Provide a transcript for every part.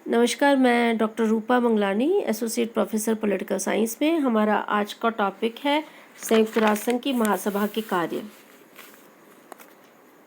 नमस्कार, मैं doctor Rupa Manglani, associate professor political science में। हमारा आज का टॉपिक है संयुक्त राष्ट्र संघ की महासभा के कार्य।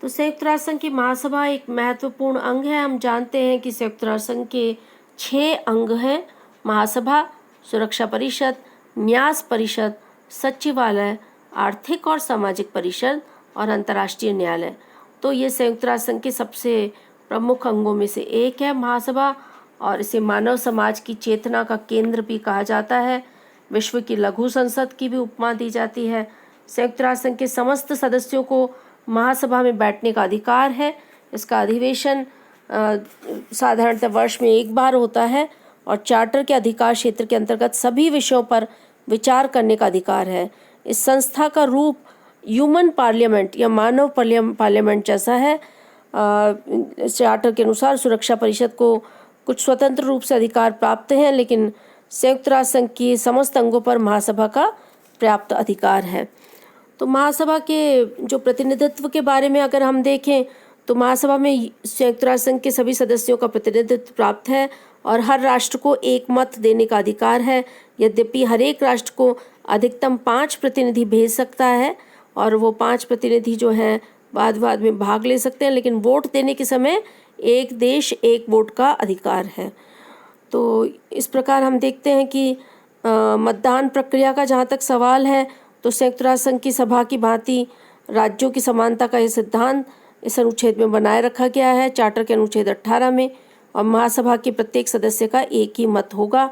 तो संयुक्त राष्ट्र संघ की महासभा एक महत्वपूर्ण अंग है। हम जानते हैं कि संयुक्त राष्ट्र संघ के 6 अंग हैं: महासभा, सुरक्षा परिषद, न्यास परिषद, सचिवालय, आर्थिक और सामाजिक परिषद और अंतर्राष्ट्रीय न्यायालय। तो ये संयुक्त राष्ट्र संघ के सबसे प्रमुख अंगों में से एक है महासभा, और इसे मानव समाज की चेतना का केंद्र भी कहा जाता है। विश्व की लघु संसद की भी उपमा दी जाती है। संयुक्त राष्ट्र संघ के समस्त सदस्यों को महासभा में बैठने का अधिकार है। इसका अधिवेशन साधारणतः वर्ष में एक बार होता है और चार्टर के अधिकार क्षेत्र के अंतर्गत सभी विषयों पर विचार करने का अधिकार है। इस संस्था का रूप ह्यूमन पार्लियामेंट या मानव पार्लियामेंट जैसा है। चार्टर के अनुसार सुरक्षा परिषद को कुछ स्वतंत्र रूप से अधिकार प्राप्त हैं, लेकिन संयुक्त राष्ट्र संघ की समस्त अंगों पर महासभा का पर्याप्त अधिकार है। तो महासभा के जो प्रतिनिधित्व के बारे में अगर हम देखें तो महासभा में संयुक्त राष्ट्र संघ के सभी सदस्यों का प्रतिनिधित्व प्राप्त है और हर राष्ट्र को एक मत देने का अधिकार है। यद्यपि हर एक राष्ट्र को अधिकतम 5 प्रतिनिधि भेज सकता है और वो 5 प्रतिनिधि जो हैं बाद में भाग ले सकते हैं, लेकिन वोट देने के समय एक देश एक वोट का अधिकार है। तो इस प्रकार हम देखते हैं कि मतदान प्रक्रिया का जहाँ तक सवाल है तो संयुक्त राष्ट्र संघ की सभा की भांति राज्यों की समानता का यह सिद्धांत इस अनुच्छेद में बनाए रखा गया है, चार्टर के अनुच्छेद 18 में। और महासभा के प्रत्येक सदस्य का एक ही मत होगा।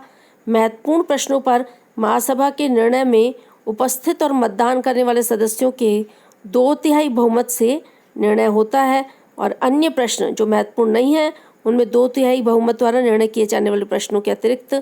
महत्वपूर्ण प्रश्नों पर महासभा के निर्णय में उपस्थित और मतदान करने वाले सदस्यों के 2/3 बहुमत से निर्णय होता है, और अन्य प्रश्न जो महत्वपूर्ण नहीं है उनमें 2/3 बहुमत द्वारा निर्णय किए जाने वाले प्रश्नों के अतिरिक्त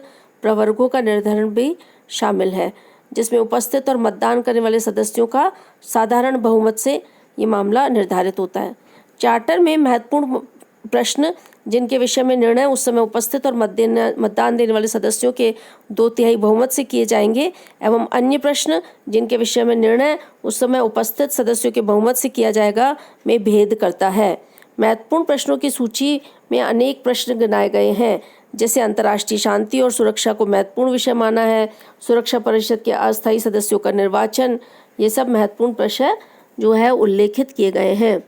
प्रवर्गों का निर्धारण भी शामिल है, जिसमें उपस्थित और मतदान करने वाले सदस्यों का साधारण बहुमत से ये मामला निर्धारित होता है। चार्टर में महत्वपूर्ण प्रश्न जिनके विषय में निर्णय उस समय उपस्थित और मतदान देने वाले सदस्यों के 2/3 बहुमत से किए जाएंगे, एवं अन्य प्रश्न जिनके विषय में निर्णय उस समय उपस्थित सदस्यों के बहुमत से किया जाएगा में भेद करता है। महत्वपूर्ण प्रश्नों की सूची में अनेक प्रश्न गिनाए गए हैं, जैसे अंतर्राष्ट्रीय शांति और सुरक्षा को महत्वपूर्ण विषय माना है, सुरक्षा परिषद के अस्थायी सदस्यों का निर्वाचन, ये सब महत्वपूर्ण प्रश्न जो है उल्लेखित किए गए हैं।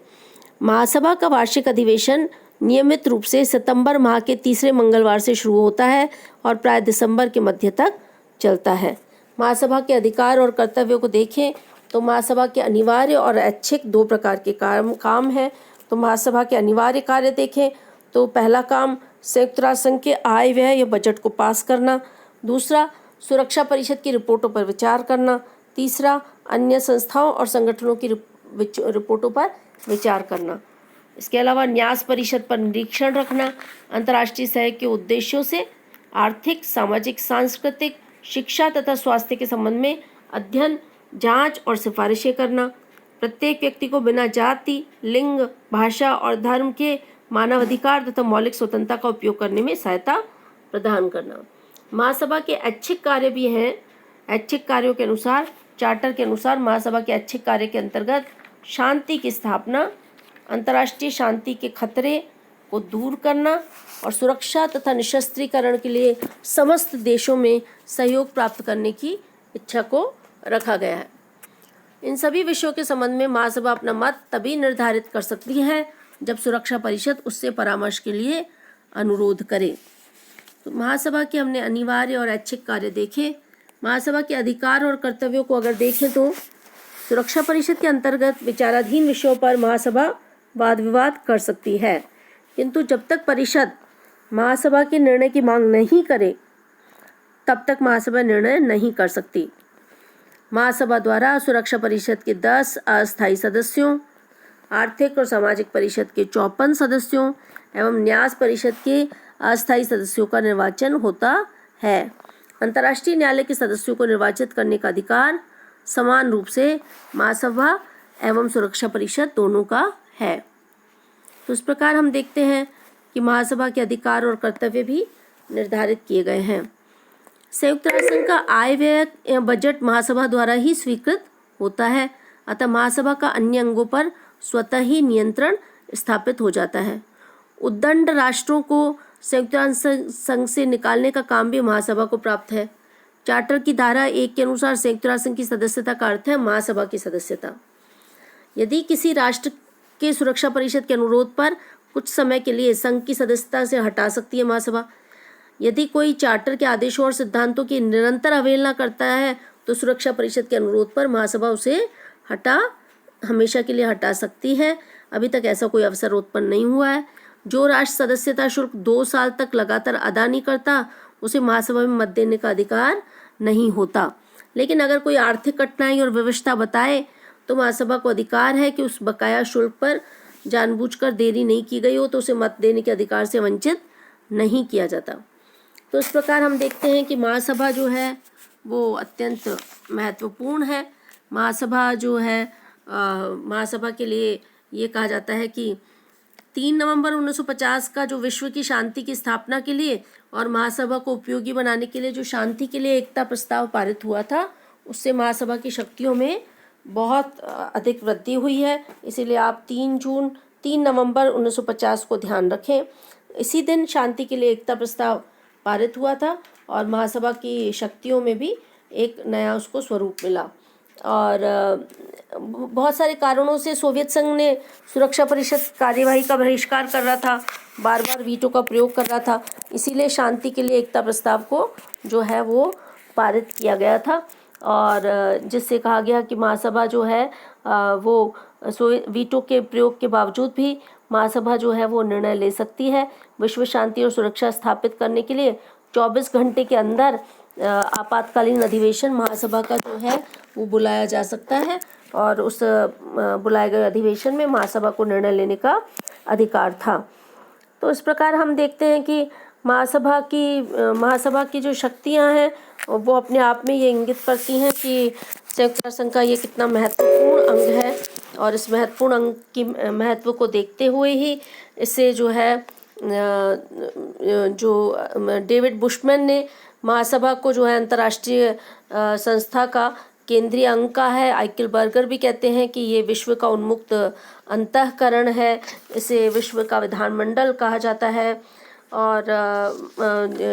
महासभा का वार्षिक अधिवेशन नियमित रूप से सितंबर माह के तीसरे मंगलवार से शुरू होता है और प्राय दिसंबर के मध्य तक चलता है। महासभा के अधिकार और कर्तव्यों को देखें तो महासभा के अनिवार्य और ऐच्छिक 2 प्रकार के काम हैं। तो महासभा के अनिवार्य कार्य देखें तो पहला काम संयुक्त राष्ट्र संघ के आय व्यय या बजट को पास करना, दूसरा सुरक्षा परिषद की रिपोर्टों पर विचार करना, तीसरा अन्य संस्थाओं और संगठनों की रिपोर्टों पर विचार करना। इसके अलावा न्यास परिषद पर निरीक्षण रखना, अंतर्राष्ट्रीय सहयोग के उद्देश्यों से आर्थिक, सामाजिक, सांस्कृतिक, शिक्षा तथा स्वास्थ्य के संबंध में अध्ययन, जांच और सिफारिशें करना, प्रत्येक व्यक्ति को बिना जाति, लिंग, भाषा और धर्म के मानवाधिकार तथा मौलिक स्वतंत्रता का उपयोग करने में सहायता प्रदान करना। महासभा के ऐच्छिक कार्य भी हैं। ऐच्छिक कार्यों के अनुसार चार्टर के अनुसार महासभा के ऐच्छिक कार्य के अंतर्गत शांति की स्थापना, अंतर्राष्ट्रीय शांति के खतरे को दूर करना और सुरक्षा तथा निशस्त्रीकरण के लिए समस्त देशों में सहयोग प्राप्त करने की इच्छा को रखा गया है। इन सभी विषयों के संबंध में महासभा अपना मत तभी निर्धारित कर सकती है जब सुरक्षा परिषद उससे परामर्श के लिए अनुरोध करे। तो महासभा के हमने अनिवार्य और ऐच्छिक कार्य देखे। महासभा के अधिकार और कर्तव्यों को अगर देखें तो सुरक्षा परिषद के अंतर्गत विचाराधीन विषयों पर महासभा वाद विवाद कर सकती है, किंतु जब तक परिषद महासभा के निर्णय की मांग नहीं करे तब तक महासभा निर्णय नहीं कर सकती। महासभा द्वारा सुरक्षा परिषद के 10 अस्थायी सदस्यों, आर्थिक और सामाजिक परिषद के 54 सदस्यों एवं न्यास परिषद के अस्थायी सदस्यों का निर्वाचन होता है। अंतर्राष्ट्रीय न्यायालय के सदस्यों को निर्वाचित करने का अधिकार समान रूप से महासभा एवं सुरक्षा परिषद दोनों का है। तो इस प्रकार हम देखते हैं कि महासभा के अधिकार और कर्तव्य भी निर्धारित किए गए हैं। संयुक्त राष्ट्र संघ का आय व्यय बजट महासभा द्वारा ही स्वीकृत होता है, अतः महासभा का अन्य अंगों पर स्वतः ही नियंत्रण स्थापित हो जाता है। उद्दंड राष्ट्रों को संयुक्त राष्ट्र संघ से निकालने का काम भी महासभा को प्राप्त है। चार्टर की धारा 1 के अनुसार संयुक्त राष्ट्र संघ की सदस्यता का अर्थ है महासभा की सदस्यता। यदि किसी राष्ट्र के सुरक्षा परिषद के अनुरोध पर कुछ समय के लिए संघ की सदस्यता से हटा सकती है महासभा। यदि कोई चार्टर के आदेशों और सिद्धांतों की निरंतर अवहेलना करता है तो सुरक्षा परिषद के अनुरोध पर महासभा उसे हमेशा के लिए हटा सकती है। अभी तक ऐसा कोई अवसर उत्पन्न नहीं हुआ है। जो राष्ट्र सदस्यता शुल्क 2 साल तक लगातार अदा नहीं करता उसे महासभा में मत देने का अधिकार नहीं होता। लेकिन अगर कोई आर्थिक कठिनाई और विवशता बताए तो महासभा को अधिकार है कि उस बकाया शुल्क पर जानबूझकर देरी नहीं की गई हो तो उसे मत देने के अधिकार से वंचित नहीं किया जाता। तो इस प्रकार हम देखते हैं कि महासभा जो है वो अत्यंत महत्वपूर्ण है। महासभा जो है महासभा के लिए ये कहा जाता है कि 3 नवंबर 1950 का जो विश्व की शांति की स्थापना के लिए और महासभा को उपयोगी बनाने के लिए जो शांति के लिए एकता प्रस्ताव पारित हुआ था उससे महासभा की शक्तियों में बहुत अधिक वृद्धि हुई है। इसीलिए आप 3 नवंबर 1950 को ध्यान रखें। इसी दिन शांति के लिए एकता प्रस्ताव पारित हुआ था और महासभा की शक्तियों में भी एक नया उसको स्वरूप मिला। और बहुत सारे कारणों से सोवियत संघ ने सुरक्षा परिषद कार्यवाही का बहिष्कार कर रहा था, बार बार वीटो का प्रयोग कर रहा था। इसीलिए शांति के लिए एकता प्रस्ताव को जो है वो पारित किया गया था और जिससे कहा गया कि महासभा जो है वो वीटो के प्रयोग के बावजूद भी महासभा जो है वो निर्णय ले सकती है। विश्व शांति और सुरक्षा स्थापित करने के लिए 24 घंटे के अंदर आपातकालीन अधिवेशन महासभा का जो है वो बुलाया जा सकता है और उस बुलाए गए अधिवेशन में महासभा को निर्णय लेने का अधिकार था। तो इस प्रकार हम देखते हैं कि महासभा की जो शक्तियां हैं वो अपने आप में ये इंगित करती हैं कि संयुक्त राष्ट्र संघ का ये कितना महत्वपूर्ण अंग है और इस महत्वपूर्ण अंग की महत्व को देखते हुए ही इससे जो है जो डेविड बुशमैन ने महासभा को जो है अंतर्राष्ट्रीय संस्था का केंद्रीय अंग का है। आइकिल बर्गर भी कहते हैं कि ये विश्व का उन्मुक्त अंतःकरण है, इसे विश्व का विधानमंडल कहा जाता है। और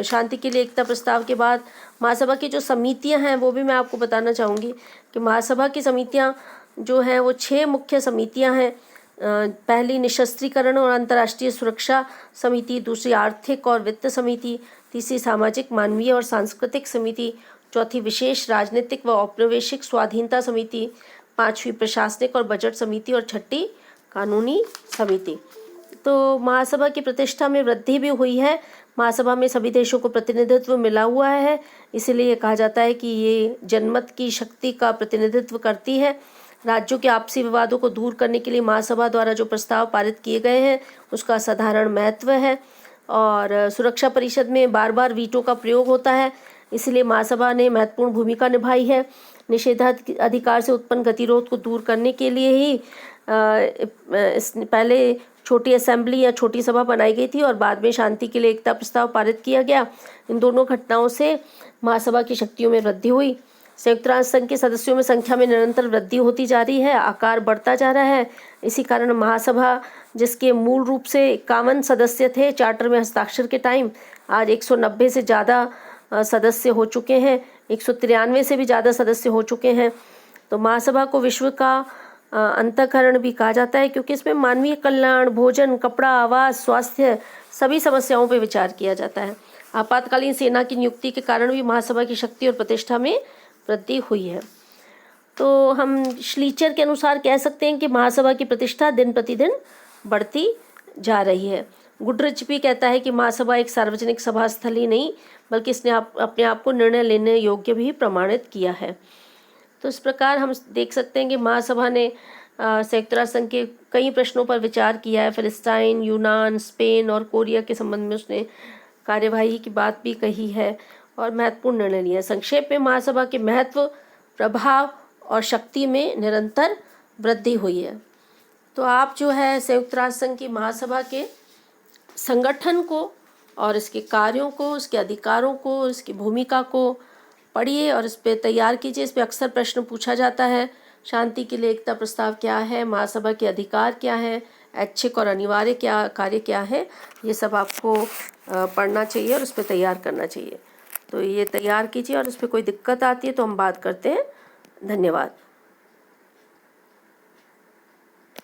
शांति के लिए एकता प्रस्ताव के बाद महासभा की जो समितियां हैं वो भी मैं आपको बताना चाहूँगी कि महासभा की समितियां जो हैं वो 6 मुख्य समितियां हैं। पहली निशस्त्रीकरण और अंतर्राष्ट्रीय सुरक्षा समिति, दूसरी आर्थिक और वित्त समिति, तीसरी सामाजिक मानवीय और सांस्कृतिक समिति, चौथी विशेष राजनीतिक व औपनिवेशिक स्वाधीनता समिति, 5वीं प्रशासनिक और बजट समिति और 6ठी कानूनी समिति। तो महासभा की प्रतिष्ठा में वृद्धि भी हुई है। महासभा में सभी देशों को प्रतिनिधित्व मिला हुआ है, इसलिए कहा जाता है कि ये जनमत की शक्ति का प्रतिनिधित्व करती है। राज्यों के आपसी विवादों को दूर करने के लिए महासभा द्वारा जो प्रस्ताव पारित किए गए हैं उसका साधारण महत्व है और सुरक्षा परिषद में बार बार वीटो का प्रयोग होता है, इसलिए महासभा ने महत्वपूर्ण भूमिका निभाई है। निषेधाधिकार से उत्पन्न गतिरोध को दूर करने के लिए ही पहले छोटी असेंबली या छोटी सभा बनाई गई थी और बाद में शांति के लिए एकता प्रस्ताव पारित किया गया। इन दोनों घटनाओं से महासभा की शक्तियों में वृद्धि हुई। संयुक्त राष्ट्र संघ के सदस्यों में संख्या में निरंतर वृद्धि होती जा रही है, आकार बढ़ता जा रहा है। इसी कारण महासभा, जिसके मूल रूप से 51 सदस्य थे चार्टर में हस्ताक्षर के टाइम, आज 190 से ज़्यादा सदस्य हो चुके हैं, 193 से भी ज़्यादा सदस्य हो चुके हैं। तो महासभा को विश्व का अंतःकरण भी कहा जाता है क्योंकि इसमें मानवीय कल्याण, भोजन, कपड़ा, आवास, स्वास्थ्य सभी समस्याओं पर विचार किया जाता है। आपातकालीन सेना की नियुक्ति के कारण भी महासभा की शक्ति और प्रतिष्ठा में वृद्धि हुई है। तो हम श्लीचर के अनुसार कह सकते हैं कि महासभा की प्रतिष्ठा दिन प्रतिदिन बढ़ती जा रही है। गुडरिच भी कहता है कि महासभा एक सार्वजनिक सभा स्थल ही नहीं बल्कि इसने अपने आप को निर्णय लेने योग्य भी प्रमाणित किया है। तो इस प्रकार हम देख सकते हैं कि महासभा ने संयुक्त राष्ट्र संघ के कई प्रश्नों पर विचार किया है। फिलिस्तीन, यूनान, स्पेन और कोरिया के संबंध में उसने कार्यवाही की बात भी कही है और महत्वपूर्ण निर्णय लिया। संक्षेप में महासभा के महत्व, प्रभाव और शक्ति में निरंतर वृद्धि हुई है। तो आप जो है संयुक्त राष्ट्र संघ की महासभा के संगठन को और इसके कार्यों को, इसके अधिकारों को, इसकी भूमिका को पढ़िए और इस पर तैयार कीजिए। इस पर अक्सर प्रश्न पूछा जाता है। शांति के लिए एकता प्रस्ताव क्या है, महासभा के अधिकार क्या है, ऐच्छिक और अनिवार्य क्या कार्य क्या है, ये सब आपको पढ़ना चाहिए और उस पर तैयार करना चाहिए। तो ये तैयार कीजिए और उस पर कोई दिक्कत आती है तो हम बात करते हैं। धन्यवाद।